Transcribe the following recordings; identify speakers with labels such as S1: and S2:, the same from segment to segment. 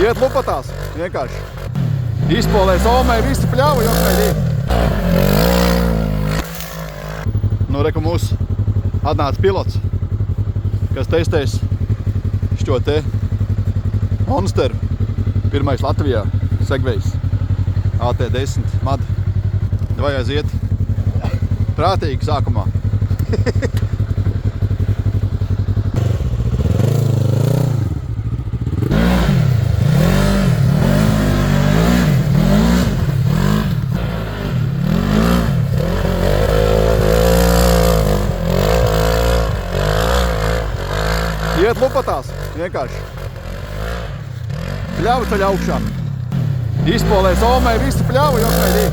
S1: Iet lupatās, vienkārši. Izpolē somē visu pļauju, jokaidī. Nu, reku mūs atnāca pilots, kas testēs šo te Monsteru. Pirmais Latvijā segvejs AT10 mad. Vai aiziet prātīgi sākumā. Iet lupatās, vienkārši. Pļauju ceļ augšā. Izpolē somē visu pļauju, jokaidī.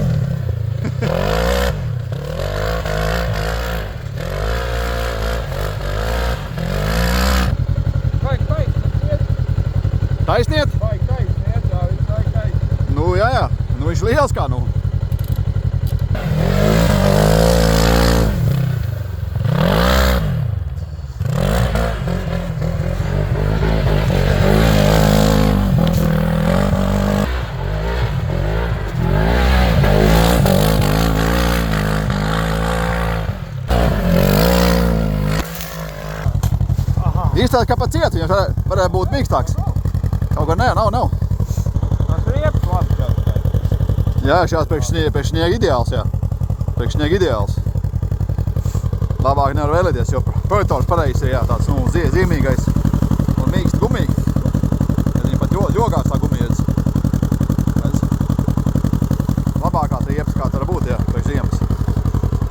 S1: Taisniet?
S2: Vajag taisniet, jā, viņš vajag taisniet.
S1: Nu, jā. Nu, viņš liels kā, nu. Īstās kā pa cietu, viņš varētu būt mīkstāks. Kaut gan nav.
S2: Tas riepas labi šāds.
S1: Jā, šāds priekš sniega ideāls, jā. Priekš sniega ideāls. Labāk nevar vēlēties, jo projektors pareizs ir, jā, tāds, nu, zīmīgais un mīksti gumīgi. Viņi pat ļogās tā gumija, redz. Labākās riepas, kā tā var būt, jā, priekš ziemas.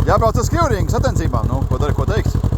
S1: Jābrauc ar skivringu sacensībām, nu, ko teikt.